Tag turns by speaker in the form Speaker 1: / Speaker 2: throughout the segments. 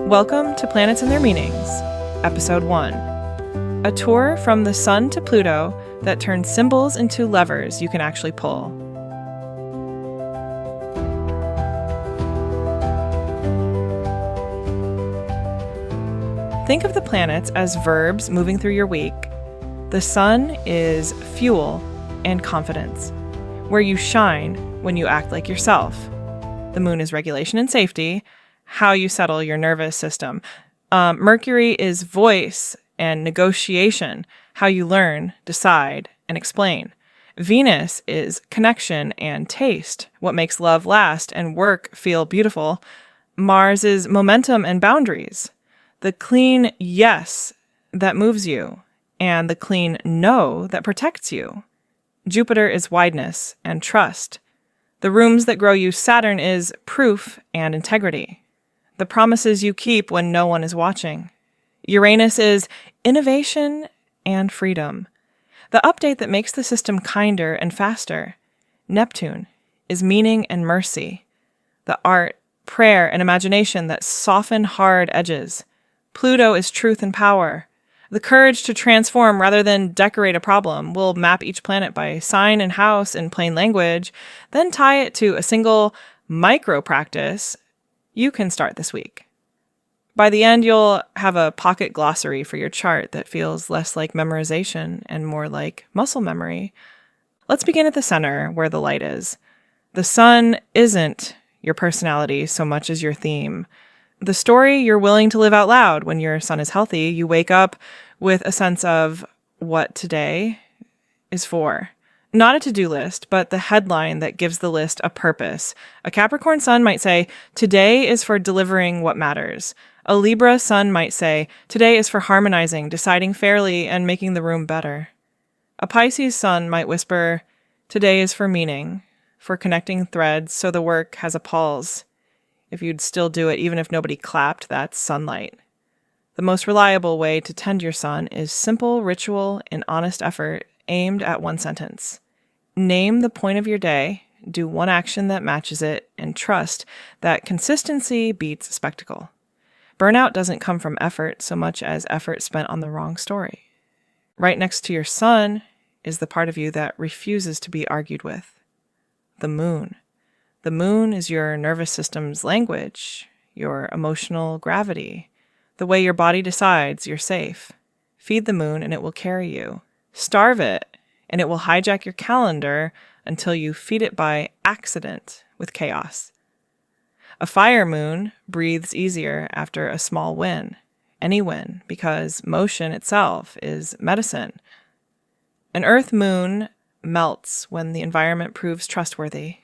Speaker 1: Welcome to Planets and Their Meanings, Episode 1. A tour from the Sun to Pluto that turns symbols into levers you can actually pull. Think of the planets as verbs moving through your week. The Sun is fuel and confidence, where you shine when you act like yourself. The Moon is regulation and safety, how you settle your nervous system. Mercury is voice and negotiation, how you learn, decide, and explain. Venus is connection and taste, what makes love last and work feel beautiful. Mars is momentum and boundaries, the clean yes that moves you, and the clean no that protects you. Jupiter is wideness and trust. The rooms that grow you. Saturn is proof and integrity, the promises you keep when no one is watching. Uranus is innovation and freedom, the update that makes the system kinder and faster. Neptune is meaning and mercy, the art, prayer, and imagination that soften hard edges. Pluto is truth and power, the courage to transform rather than decorate a problem. We'll map each planet by sign and house in plain language, then tie it to a single micro practice you can start this week. By the end, you'll have a pocket glossary for your chart that feels less like memorization and more like muscle memory. Let's begin at the center, where the light is. The Sun isn't your personality so much as your theme. The story you're willing to live out loud. When your Sun is healthy, you wake up with a sense of what today is for. Not a to-do list, but the headline that gives the list a purpose. A Capricorn Sun might say, today is for delivering what matters. A Libra Sun might say, today is for harmonizing, deciding fairly, and making the room better. A Pisces Sun might whisper, today is for meaning, for connecting threads so the work has a pulse. If you'd still do it even if nobody clapped, that's sunlight. The most reliable way to tend your Sun is simple ritual and honest effort aimed at one sentence. Name the point of your day, do one action that matches it, and trust that consistency beats spectacle. Burnout doesn't come from effort so much as effort spent on the wrong story. Right next to your Sun is the part of you that refuses to be argued with. The Moon. The Moon is your nervous system's language, your emotional gravity, the way your body decides you're safe. Feed the Moon and it will carry you. Starve it and it will hijack your calendar until you feed it by accident with chaos. A fire moon breathes easier after a small win, any win, because motion itself is medicine. An earth moon melts when the environment proves trustworthy.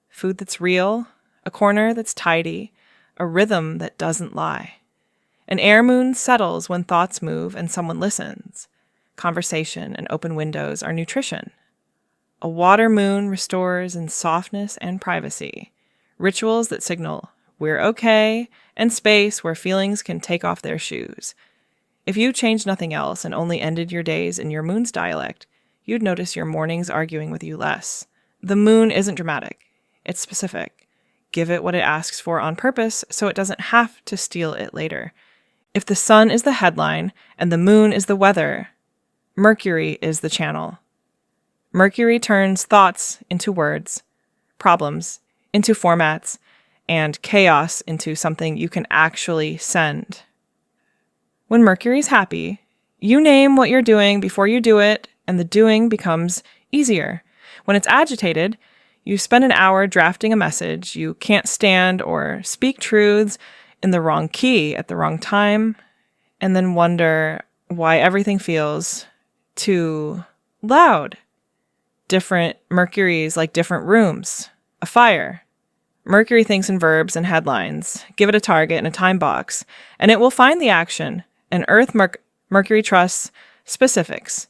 Speaker 1: Food that's real, a corner that's tidy, a rhythm that doesn't lie. An air moon settles when thoughts move and someone listens. Conversation and open windows are nutrition. A water moon restores in softness and privacy. Rituals that signal we're okay and space where feelings can take off their shoes. If you changed nothing else and only ended your days in your moon's dialect, you'd notice your mornings arguing with you less. The Moon isn't dramatic. It's specific. Give it what it asks for on purpose so it doesn't have to steal it later. If the Sun is the headline and the Moon is the weather, Mercury is the channel. Mercury turns thoughts into words, problems into formats, and chaos into something you can actually send. When Mercury's happy, you name what you're doing before you do it, and the doing becomes easier. When it's agitated, you spend an hour drafting a message you can't stand or speak truths in the wrong key at the wrong time, and then wonder why everything feels too loud. Different Mercuries like different rooms. A fire. Mercury thinks in verbs and headlines. Give it a target and a time box, and it will find the action. And Earth Mercury trusts specifics.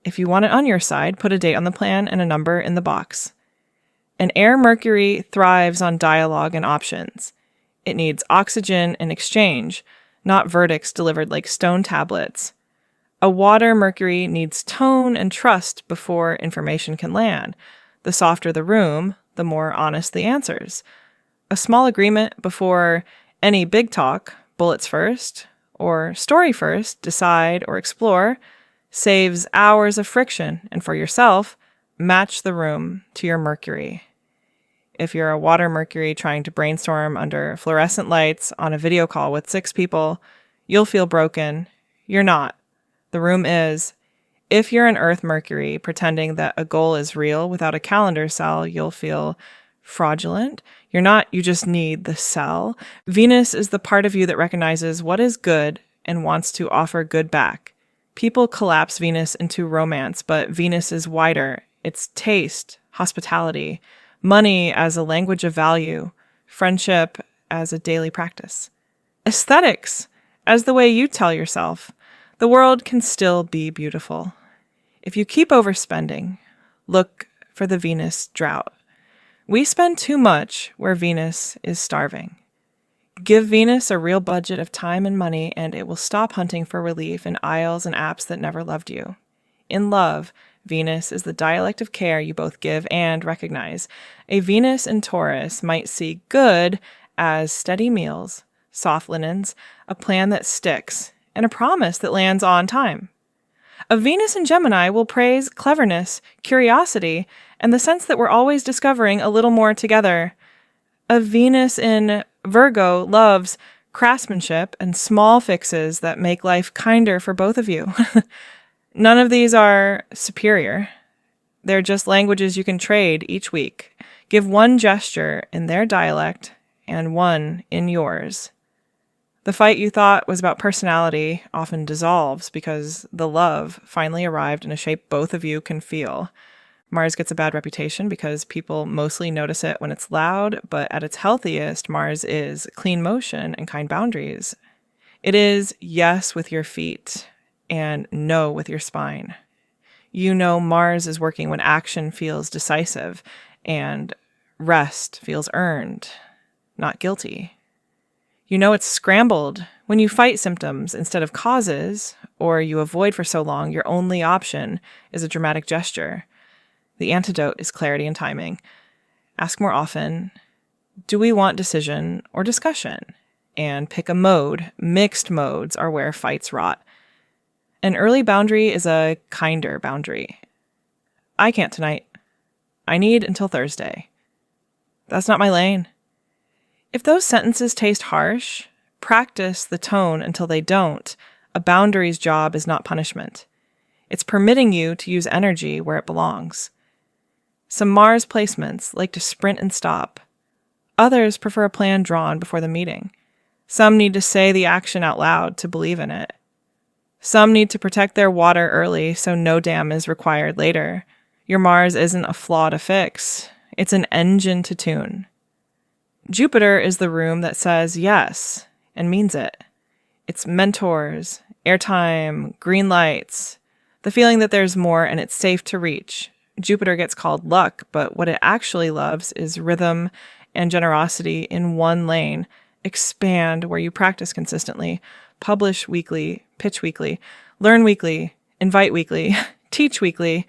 Speaker 1: If you want it on your side, put a date on the plan and a number in the box. An air Mercury thrives on dialogue and options. It needs oxygen and exchange, not verdicts delivered like stone tablets. A water Mercury needs tone and trust before information can land. The softer the room, the more honest the answers. A small agreement before any big talk, bullets first, or story first, decide or explore, saves hours of friction, and for yourself, match the room to your Mercury. If you're a water Mercury trying to brainstorm under fluorescent lights on a video call with 6 people, you'll feel broken. You're not. The room is. If you're an Earth Mercury pretending that a goal is real without a calendar cell, you'll feel fraudulent. You're not, you just need the cell. Venus is the part of you that recognizes what is good and wants to offer good back. People collapse Venus into romance, but Venus is wider. It's taste, hospitality, money as a language of value, friendship as a daily practice, aesthetics as the way you tell yourself. The world can still be beautiful. If you keep overspending, look for the Venus drought. We spend too much where Venus is starving. Give Venus a real budget of time and money, and it will stop hunting for relief in aisles and apps that never loved you. In love, Venus is the dialect of care you both give and recognize. A Venus in Taurus might see good as steady meals, soft linens, a plan that sticks, and a promise that lands on time. A Venus in Gemini will praise cleverness, curiosity, and the sense that we're always discovering a little more together. A Venus in Virgo loves craftsmanship and small fixes that make life kinder for both of you. None of these are superior. They're just languages you can trade each week. Give one gesture in their dialect and one in yours. The fight you thought was about personality often dissolves because the love finally arrived in a shape both of you can feel. Mars gets a bad reputation because people mostly notice it when it's loud, but at its healthiest, Mars is clean motion and kind boundaries. It is yes with your feet and no with your spine. You know Mars is working when action feels decisive and rest feels earned, not guilty. You know it's scrambled when you fight symptoms instead of causes, or you avoid for so long your only option is a dramatic gesture. The antidote is clarity and timing. Ask more often, do we want decision or discussion? And pick a mode. Mixed modes are where fights rot. An early boundary is a kinder boundary. I can't tonight. I need until Thursday. That's not my lane. If those sentences taste harsh, practice the tone until they don't. A boundary's job is not punishment. It's permitting you to use energy where it belongs. Some Mars placements like to sprint and stop. Others prefer a plan drawn before the meeting. Some need to say the action out loud to believe in it. Some need to protect their water early so no dam is required later. Your Mars isn't a flaw to fix. It's an engine to tune. Jupiter is the room that says yes and means it. It's mentors, airtime, green lights, the feeling that there's more and it's safe to reach. Jupiter gets called luck, but what it actually loves is rhythm and generosity in one lane. Expand where you practice consistently. Publish weekly, pitch weekly, learn weekly, invite weekly, teach weekly.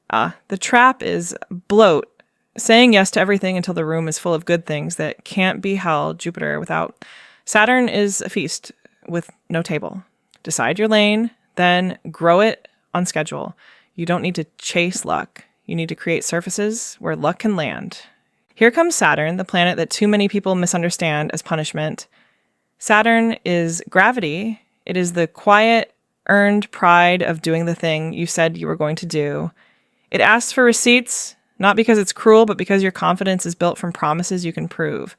Speaker 1: The trap is bloat. Saying yes to everything until the room is full of good things that can't be held Jupiter without. Saturn is a feast with no table. Decide your lane, then grow it on schedule. You don't need to chase luck. You need to create surfaces where luck can land. Here comes Saturn, the planet that too many people misunderstand as punishment. Saturn is gravity. It is the quiet, earned pride of doing the thing you said you were going to do. It asks for receipts, not because it's cruel, but because your confidence is built from promises you can prove.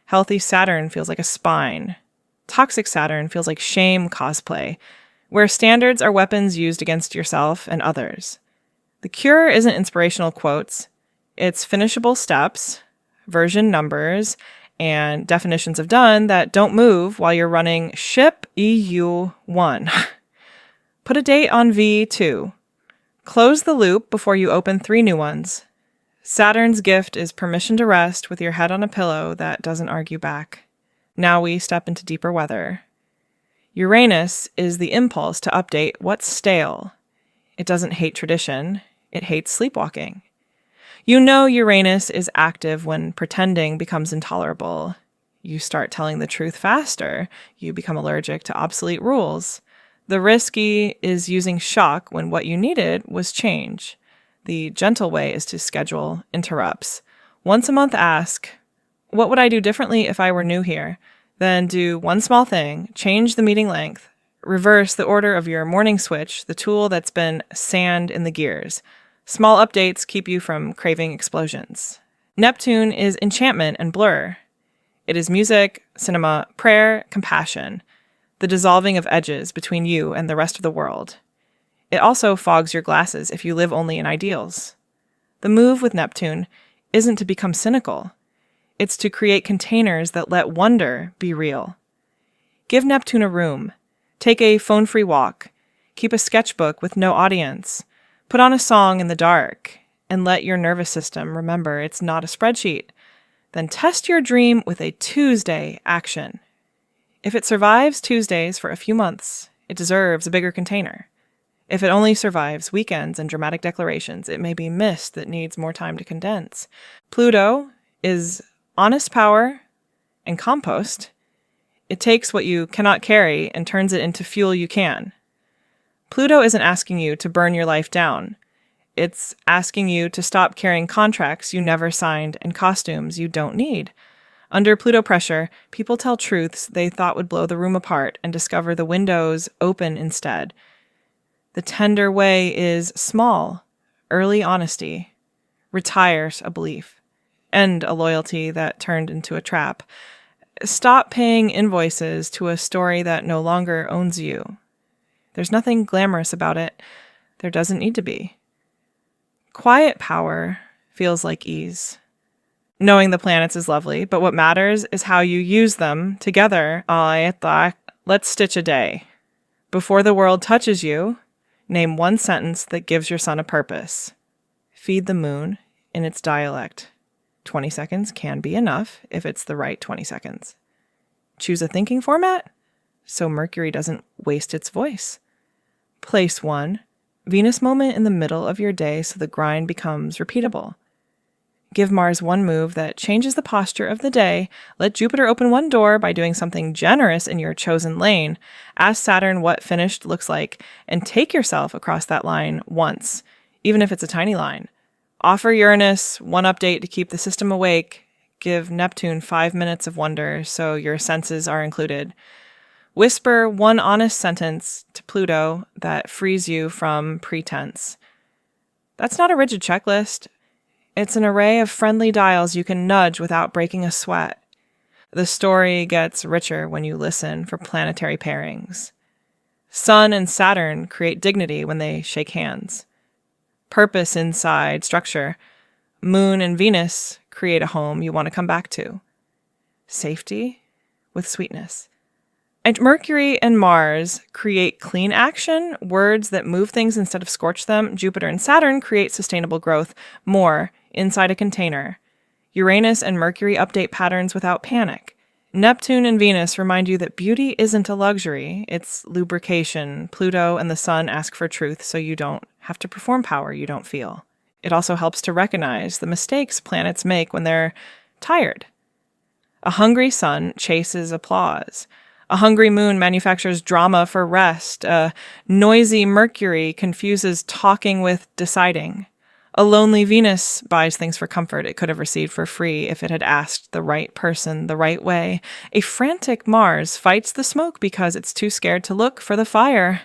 Speaker 1: Healthy Saturn feels like a spine. Toxic Saturn feels like shame cosplay, where standards are weapons used against yourself and others. The cure isn't inspirational quotes. It's finishable steps, version numbers, and definitions of done that don't move while you're running ship EU1. Put a date on V2. Close the loop before you open 3 new ones. Saturn's gift is permission to rest with your head on a pillow that doesn't argue back. Now we step into deeper weather. Uranus is the impulse to update what's stale. It doesn't hate tradition. It hates sleepwalking. You know Uranus is active when pretending becomes intolerable. You start telling the truth faster. You become allergic to obsolete rules. The risky is using shock when what you needed was change. The gentle way is to schedule interrupts. Once a month, ask, what would I do differently if I were new here? Then do one small thing, change the meeting length, reverse the order of your morning switch, the tool that's been sand in the gears. Small updates keep you from craving explosions. Neptune is enchantment and blur. It is music, cinema, prayer, compassion, the dissolving of edges between you and the rest of the world. It also fogs your glasses if you live only in ideals. The move with Neptune isn't to become cynical. It's to create containers that let wonder be real. Give Neptune a room. Take a phone-free walk. Keep a sketchbook with no audience. Put on a song in the dark. And let your nervous system remember it's not a spreadsheet. Then test your dream with a Tuesday action. If it survives Tuesdays for a few months, it deserves a bigger container. If it only survives weekends and dramatic declarations, it may be mist that needs more time to condense. Pluto is honest power and compost. It takes what you cannot carry and turns it into fuel you can. Pluto isn't asking you to burn your life down. It's asking you to stop carrying contracts you never signed and costumes you don't need. Under Pluto pressure, people tell truths they thought would blow the room apart and discover the windows open instead. The tender way is small, early honesty, retires a belief, end a loyalty that turned into a trap. Stop paying invoices to a story that no longer owns you. There's nothing glamorous about it. There doesn't need to be. Quiet power feels like ease. Knowing the planets is lovely, but what matters is how you use them together. I thought, let's stitch a day. Before the world touches you, name one sentence that gives your sun a purpose. Feed the moon in its dialect. 20 seconds can be enough if it's the right 20 seconds. Choose a thinking format so Mercury doesn't waste its voice. Place one Venus moment in the middle of your day so the grind becomes repeatable. Give Mars one move that changes the posture of the day. Let Jupiter open one door by doing something generous in your chosen lane. Ask Saturn what finished looks like and take yourself across that line once, even if it's a tiny line. Offer Uranus one update to keep the system awake. Give Neptune 5 minutes of wonder so your senses are included. Whisper one honest sentence to Pluto that frees you from pretense. That's not a rigid checklist. It's an array of friendly dials you can nudge without breaking a sweat. The story gets richer when you listen for planetary pairings. Sun and Saturn create dignity when they shake hands. Purpose inside structure. Moon and Venus create a home you want to come back to. Safety with sweetness. And Mercury and Mars create clean action, words that move things instead of scorch them. Jupiter and Saturn create sustainable growth, more inside a container. Uranus and Mercury update patterns without panic. Neptune and Venus remind you that beauty isn't a luxury, it's lubrication. Pluto and the Sun ask for truth so you don't have to perform power you don't feel. It also helps to recognize the mistakes planets make when they're tired. A hungry sun chases applause. A hungry moon manufactures drama for rest. A noisy Mercury confuses talking with deciding. A lonely Venus buys things for comfort it could have received for free if it had asked the right person the right way. A frantic Mars fights the smoke because it's too scared to look for the fire.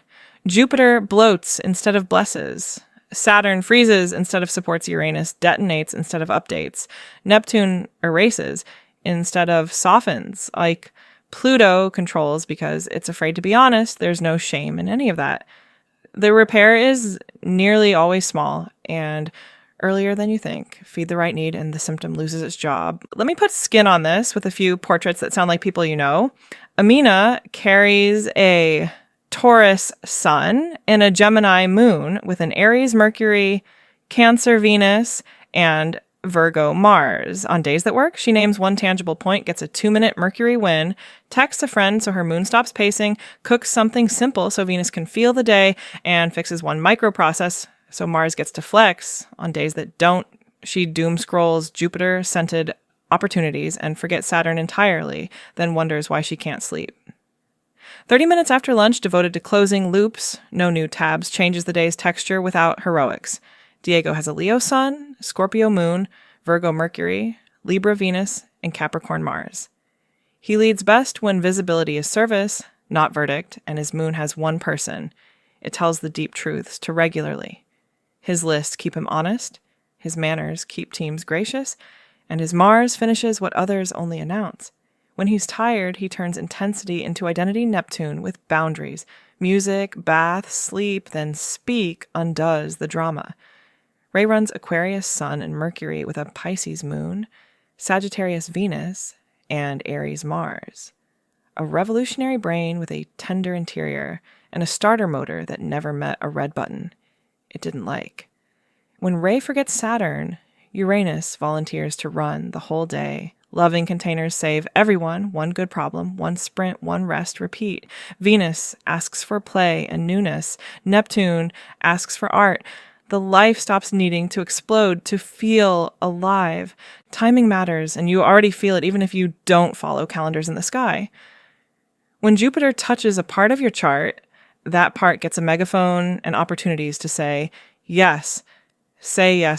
Speaker 1: Jupiter bloats instead of blesses. Saturn freezes instead of supports. Uranus detonates instead of updates. Neptune erases instead of softens. Like Pluto controls because it's afraid to be honest. There's no shame in any of that. The repair is nearly always small and earlier than you think. Feed the right need and the symptom loses its job. Let me put skin on this with a few portraits that sound like people you know. Amina carries a Taurus sun and a Gemini moon with an Aries Mercury, Cancer Venus, and Virgo Mars. On days that work, she names one tangible point, gets a 2-minute Mercury win, texts a friend so her moon stops pacing, cooks something simple so Venus can feel the day, and fixes one microprocess so Mars gets to flex. On days that don't, she doom scrolls Jupiter-scented opportunities, and forgets Saturn entirely, then wonders why she can't sleep. 30 minutes after lunch devoted to closing loops, no new tabs, changes the day's texture without heroics. Diego has a Leo Sun, Scorpio Moon, Virgo Mercury, Libra Venus, and Capricorn Mars. He leads best when visibility is service, not verdict, and his moon has one person. It tells the deep truths to regularly. His lists keep him honest, his manners keep teams gracious, and his Mars finishes what others only announce. When he's tired, he turns intensity into identity Neptune with boundaries. Music, bath, sleep, then speak undoes the drama. Ray runs Aquarius Sun and Mercury with a Pisces Moon, Sagittarius Venus, and Aries Mars. A revolutionary brain with a tender interior and a starter motor that never met a red button it didn't like. When Ray forgets Saturn, Uranus volunteers to run the whole day. Loving containers save everyone, one good problem, one sprint, one rest, repeat. Venus asks for play and newness. Neptune asks for art. The life stops needing to explode to feel alive. Timing matters, and you already feel it even if you don't follow calendars in the sky. When Jupiter touches a part of your chart, that part gets a megaphone and opportunities to say yes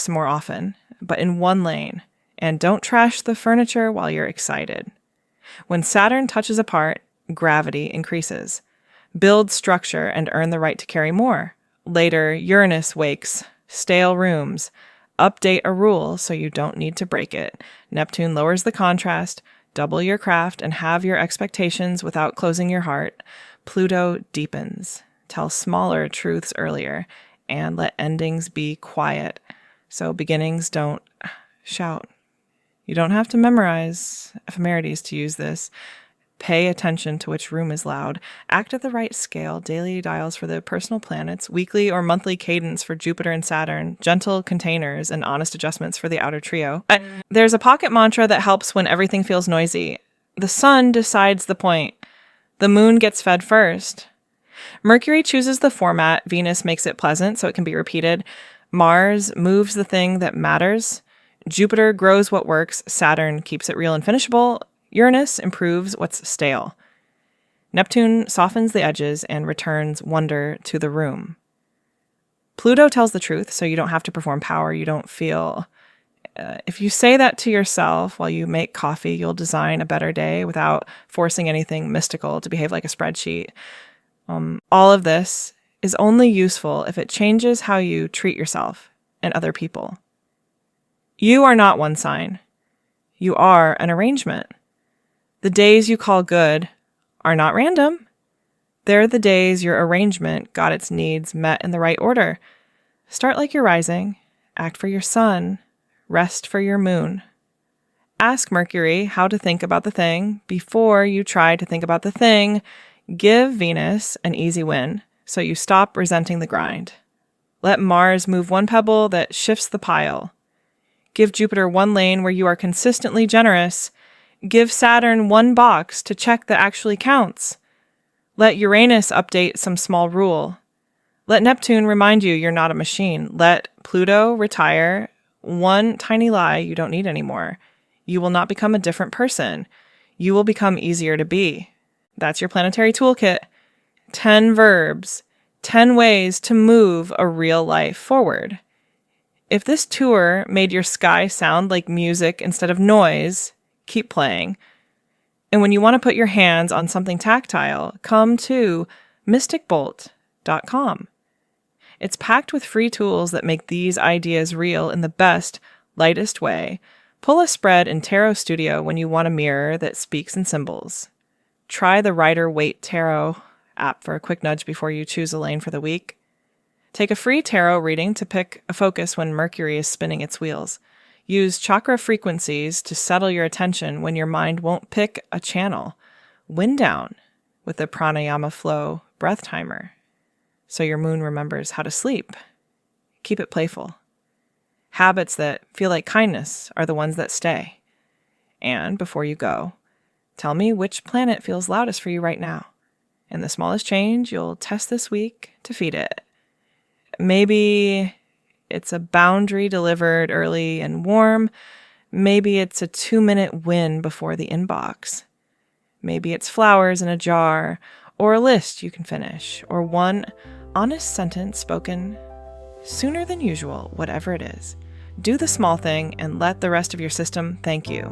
Speaker 1: more often, but in one lane. And don't trash the furniture while you're excited. When Saturn touches a part, gravity increases. Build structure and earn the right to carry more. Later, Uranus wakes, stale rooms. Update a rule so you don't need to break it. Neptune lowers the contrast, double your craft, and have your expectations without closing your heart. Pluto deepens. Tell smaller truths earlier, and let endings be quiet, so beginnings don't shout. You don't have to memorize ephemerides to use this. Pay attention to which room is loud. Act at the right scale. Daily dials for the personal planets. Weekly or monthly cadence for Jupiter and Saturn. Gentle containers and honest adjustments for the outer trio. There's a pocket mantra that helps when everything feels noisy. The sun decides the point. The moon gets fed first. Mercury chooses the format. Venus makes it pleasant so it can be repeated. Mars moves the thing that matters. Jupiter grows what works, Saturn keeps it real and finishable, Uranus improves what's stale. Neptune softens the edges and returns wonder to the room. Pluto tells the truth, so you don't have to perform power you don't feel. If you say that to yourself while you make coffee, you'll design a better day without forcing anything mystical to behave like a spreadsheet. All of this is only useful if it changes how you treat yourself and other people. You are not one sign. You are an arrangement. The days you call good are not random. They're the days your arrangement got its needs met in the right order. Start like you're rising. Act for your sun. Rest for your moon. Ask Mercury how to think about the thing before you try to think about the thing. Give Venus an easy win so you stop resenting the grind. Let Mars move one pebble that shifts the pile. Give Jupiter one lane where you are consistently generous. Give Saturn one box to check that actually counts. Let Uranus update some small rule. Let Neptune remind you you're not a machine. Let Pluto retire one tiny lie you don't need anymore. You will not become a different person. You will become easier to be. That's your planetary toolkit. 10 verbs, 10 ways to move a real life forward. If this tour made your sky sound like music instead of noise, keep playing. And when you want to put your hands on something tactile, come to mysticbolt.com. It's packed with free tools that make these ideas real in the best, lightest way. Pull a spread in Tarot Studio when you want a mirror that speaks in symbols. Try the Rider-Waite Tarot app for a quick nudge before you choose a lane for the week. Take a free tarot reading to pick a focus when Mercury is spinning its wheels. Use chakra frequencies to settle your attention when your mind won't pick a channel. Wind down with the pranayama flow breath timer so your moon remembers how to sleep. Keep it playful. Habits that feel like kindness are the ones that stay. And before you go, tell me which planet feels loudest for you right now. And the smallest change you'll test this week to feed it. Maybe it's a boundary delivered early and warm. Maybe it's a 2-minute win before the inbox. Maybe it's flowers in a jar, or a list you can finish, or one honest sentence spoken sooner than usual, whatever it is. Do the small thing and let the rest of your system thank you.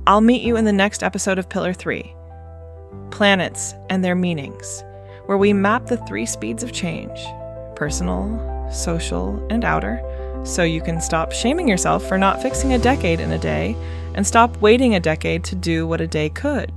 Speaker 1: I'll meet you in the next episode of Pillar 3, Planets and Their Meanings, where we map the 3 speeds of change, personal, social, and outer, so you can stop shaming yourself for not fixing a decade in a day and stop waiting a decade to do what a day could.